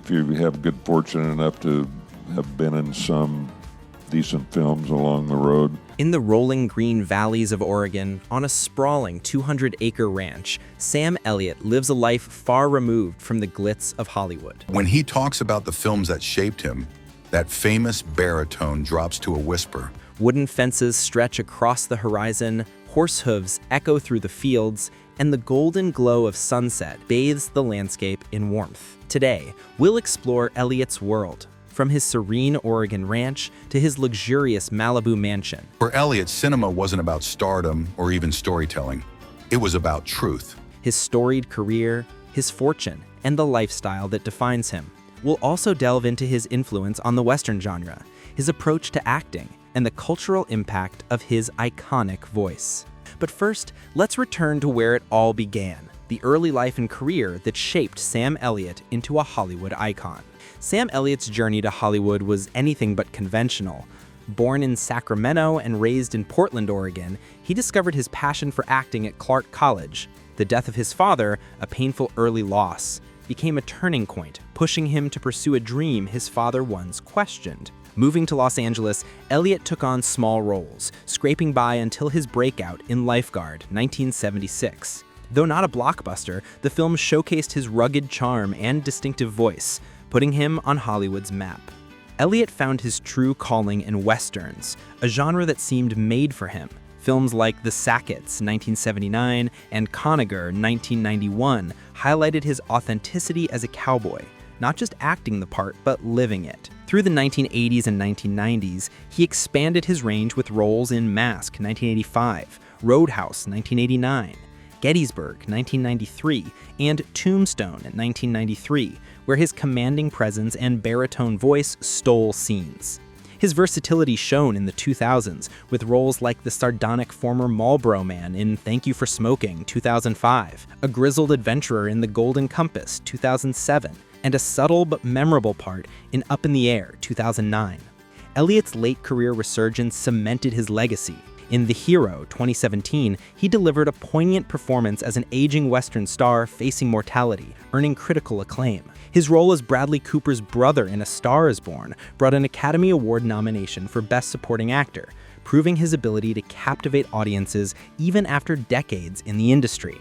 if you have good fortune enough to have been in some decent films along the road. In the rolling green valleys of Oregon, on a sprawling 200-acre ranch, Sam Elliott lives a life far removed from the glitz of Hollywood. When he talks about the films that shaped him, that famous baritone drops to a whisper. Wooden fences stretch across the horizon, horse hooves echo through the fields, and the golden glow of sunset bathes the landscape in warmth. Today, we'll explore Elliott's world, from his serene Oregon ranch to his luxurious Malibu mansion. For Elliott, cinema wasn't about stardom or even storytelling. It was about truth. His storied career, his fortune, and the lifestyle that defines him. We'll also delve into his influence on the Western genre, his approach to acting, and the cultural impact of his iconic voice. But first, let's return to where it all began, the early life and career that shaped Sam Elliott into a Hollywood icon. Sam Elliott's journey to Hollywood was anything but conventional. Born in Sacramento and raised in Portland, Oregon, he discovered his passion for acting at Clark College. The death of his father, a painful early loss, became a turning point, pushing him to pursue a dream his father once questioned. Moving to Los Angeles, Elliott took on small roles, scraping by until his breakout in Lifeguard, 1976. Though not a blockbuster, the film showcased his rugged charm and distinctive voice, putting him on Hollywood's map. Elliott found his true calling in westerns, a genre that seemed made for him. Films like The Sacketts, 1979, and Conager, 1991, highlighted his authenticity as a cowboy, not just acting the part, but living it. Through the 1980s and 1990s, he expanded his range with roles in Mask, 1985, Roadhouse, 1989, Gettysburg, 1993, and Tombstone, 1993, where his commanding presence and baritone voice stole scenes. His versatility shone in the 2000s, with roles like the sardonic former Marlboro Man in Thank You for Smoking, 2005, a grizzled adventurer in The Golden Compass, 2007, and a subtle but memorable part in Up in the Air, 2009. Elliott's late career resurgence cemented his legacy. In The Hero, 2017, he delivered a poignant performance as an aging Western star facing mortality, earning critical acclaim. His role as Bradley Cooper's brother in A Star is Born brought an Academy Award nomination for Best Supporting Actor, proving his ability to captivate audiences even after decades in the industry.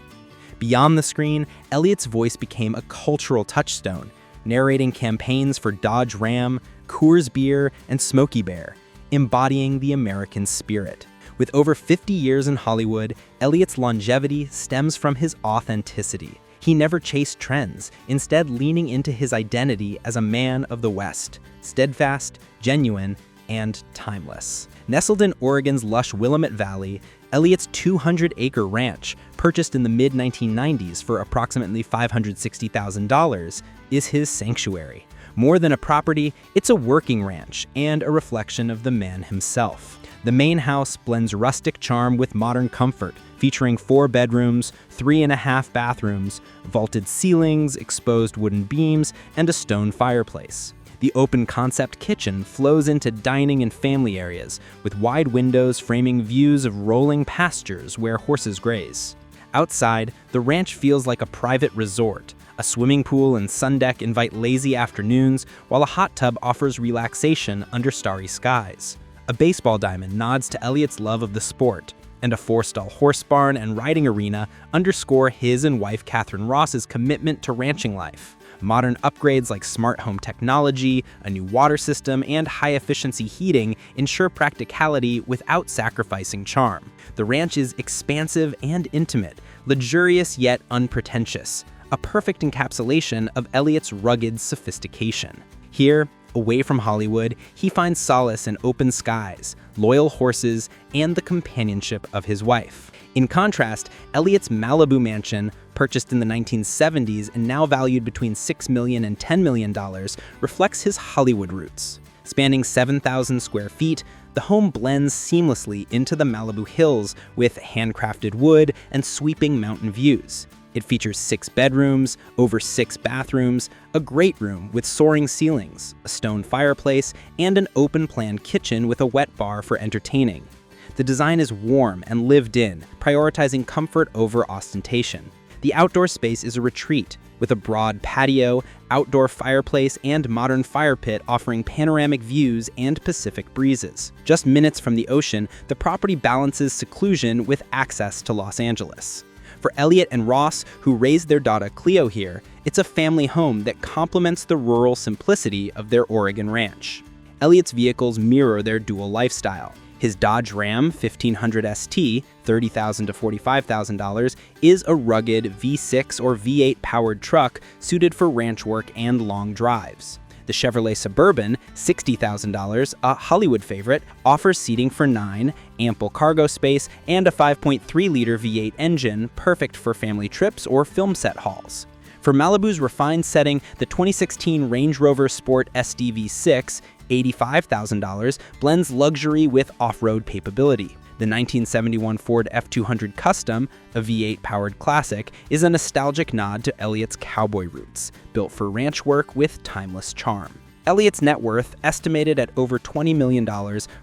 Beyond the screen, Elliott's voice became a cultural touchstone, narrating campaigns for Dodge Ram, Coors Beer, and Smokey Bear, embodying the American spirit. With over 50 years in Hollywood, Elliott's longevity stems from his authenticity. He never chased trends, instead leaning into his identity as a man of the West, steadfast, genuine, and timeless. Nestled in Oregon's lush Willamette Valley, Elliott's 200-acre ranch, purchased in the mid-1990s for approximately $560,000, is his sanctuary. More than a property, it's a working ranch and a reflection of the man himself. The main house blends rustic charm with modern comfort, featuring 4 bedrooms, 3.5 bathrooms, vaulted ceilings, exposed wooden beams, and a stone fireplace. The open-concept kitchen flows into dining and family areas, with wide windows framing views of rolling pastures where horses graze. Outside, the ranch feels like a private resort. A swimming pool and sun deck invite lazy afternoons, while a hot tub offers relaxation under starry skies. A baseball diamond nods to Elliott's love of the sport, and a 4-stall horse barn and riding arena underscore his and wife Catherine Ross's commitment to ranching life. Modern upgrades like smart home technology, a new water system, and high-efficiency heating ensure practicality without sacrificing charm. The ranch is expansive and intimate, luxurious yet unpretentious, a perfect encapsulation of Elliott's rugged sophistication. Here, away from Hollywood, he finds solace in open skies, loyal horses, and the companionship of his wife. In contrast, Elliott's Malibu mansion, purchased in the 1970s and now valued between $6 million and $10 million, reflects his Hollywood roots. Spanning 7,000 square feet, the home blends seamlessly into the Malibu hills with handcrafted wood and sweeping mountain views. It features 6 bedrooms, over 6 bathrooms, a great room with soaring ceilings, a stone fireplace, and an open-plan kitchen with a wet bar for entertaining. The design is warm and lived in, prioritizing comfort over ostentation. The outdoor space is a retreat, with a broad patio, outdoor fireplace, and modern fire pit offering panoramic views and Pacific breezes. Just minutes from the ocean, the property balances seclusion with access to Los Angeles. For Elliott and Ross, who raised their daughter Cleo here, it's a family home that complements the rural simplicity of their Oregon ranch. Elliott's vehicles mirror their dual lifestyle. His Dodge Ram 1500 ST, $30,000 to $45,000, is a rugged V6 or V8 powered truck suited for ranch work and long drives. The Chevrolet Suburban, $60,000, a Hollywood favorite, offers seating for 9, ample cargo space, and a 5.3-liter V8 engine, perfect for family trips or film set hauls. For Malibu's refined setting, the 2016 Range Rover Sport SD-V6, $85,000, blends luxury with off-road capability. The 1971 Ford F200 Custom, a V8-powered classic, is a nostalgic nod to Elliott's cowboy roots, built for ranch work with timeless charm. Elliott's net worth, estimated at over $20 million,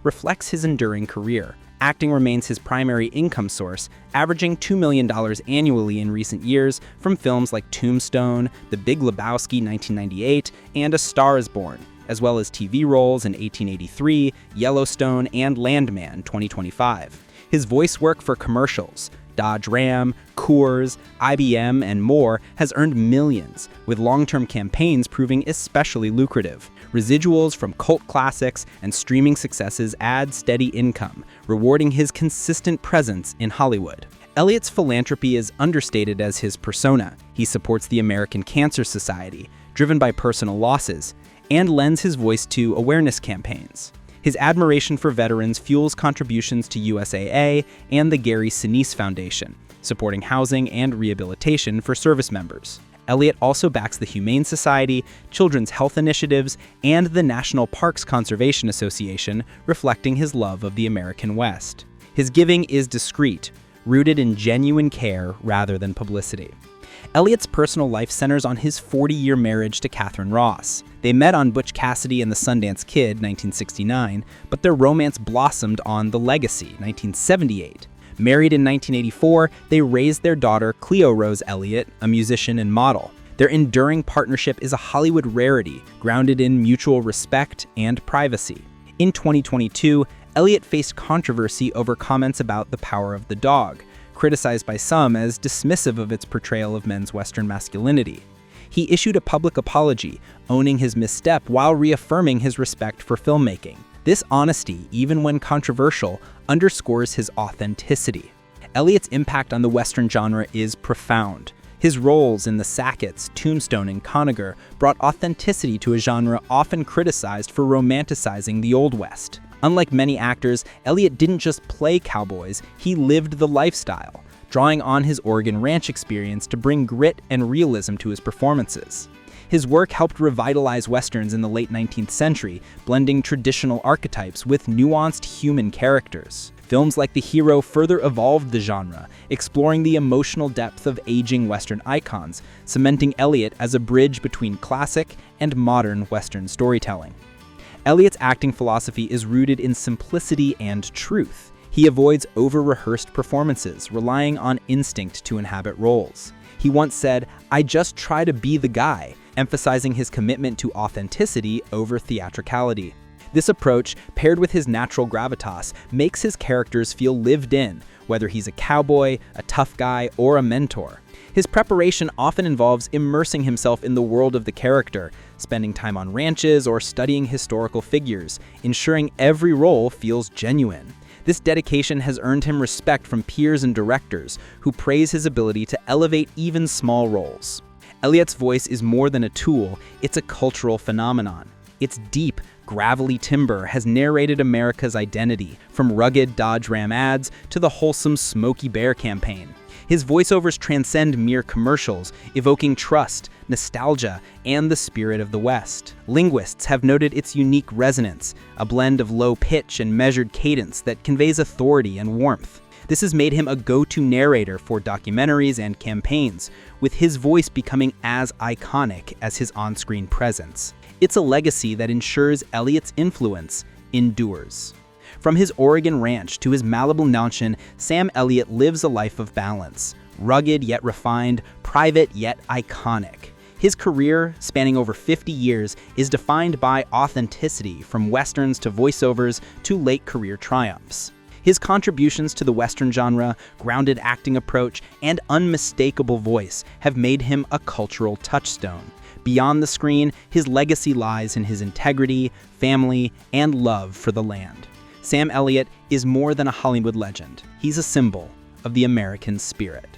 reflects his enduring career. Acting remains his primary income source, averaging $2 million annually in recent years from films like Tombstone, The Big Lebowski 1998, and A Star is Born, as well as TV roles in 1883, Yellowstone, and Landman 2025. His voice work for commercials, Dodge Ram, Coors, IBM, and more has earned millions, with long-term campaigns proving especially lucrative. Residuals from cult classics and streaming successes add steady income, rewarding his consistent presence in Hollywood. Elliott's philanthropy is understated as his persona. He supports the American Cancer Society, driven by personal losses, and lends his voice to awareness campaigns. His admiration for veterans fuels contributions to USAA and the Gary Sinise Foundation, supporting housing and rehabilitation for service members. Elliott also backs the Humane Society, children's health initiatives, and the National Parks Conservation Association, reflecting his love of the American West. His giving is discreet, rooted in genuine care rather than publicity. Elliott's personal life centers on his 40-year marriage to Catherine Ross. They met on Butch Cassidy and the Sundance Kid, 1969, but their romance blossomed on The Legacy, 1978. Married in 1984, they raised their daughter Cleo Rose Elliott, a musician and model. Their enduring partnership is a Hollywood rarity, grounded in mutual respect and privacy. In 2022, Elliott faced controversy over comments about The Power of the Dog, criticized by some as dismissive of its portrayal of men's Western masculinity. He issued a public apology, owning his misstep while reaffirming his respect for filmmaking. This honesty, even when controversial, underscores his authenticity. Elliott's impact on the Western genre is profound. His roles in The Sacketts, Tombstone, and Conager brought authenticity to a genre often criticized for romanticizing the Old West. Unlike many actors, Elliott didn't just play cowboys, he lived the lifestyle, drawing on his Oregon ranch experience to bring grit and realism to his performances. His work helped revitalize Westerns in the late 19th century, blending traditional archetypes with nuanced human characters. Films like The Hero further evolved the genre, exploring the emotional depth of aging Western icons, cementing Elliott as a bridge between classic and modern Western storytelling. Elliott's acting philosophy is rooted in simplicity and truth. He avoids over-rehearsed performances, relying on instinct to inhabit roles. He once said, "I just try to be the guy," emphasizing his commitment to authenticity over theatricality. This approach, paired with his natural gravitas, makes his characters feel lived in, whether he's a cowboy, a tough guy, or a mentor. His preparation often involves immersing himself in the world of the character, spending time on ranches or studying historical figures, ensuring every role feels genuine. This dedication has earned him respect from peers and directors, who praise his ability to elevate even small roles. Elliott's voice is more than a tool, it's a cultural phenomenon. Its deep, gravelly timbre has narrated America's identity, from rugged Dodge Ram ads to the wholesome Smokey Bear campaign. His voiceovers transcend mere commercials, evoking trust, nostalgia, and the spirit of the West. Linguists have noted its unique resonance, a blend of low pitch and measured cadence that conveys authority and warmth. This has made him a go-to narrator for documentaries and campaigns, with his voice becoming as iconic as his on-screen presence. It's a legacy that ensures Elliott's influence endures. From his Oregon ranch to his Malibu mansion, Sam Elliott lives a life of balance. Rugged yet refined, private yet iconic. His career, spanning over 50 years, is defined by authenticity, from westerns to voiceovers to late career triumphs. His contributions to the Western genre, grounded acting approach, and unmistakable voice have made him a cultural touchstone. Beyond the screen, his legacy lies in his integrity, family, and love for the land. Sam Elliott is more than a Hollywood legend. He's a symbol of the American spirit.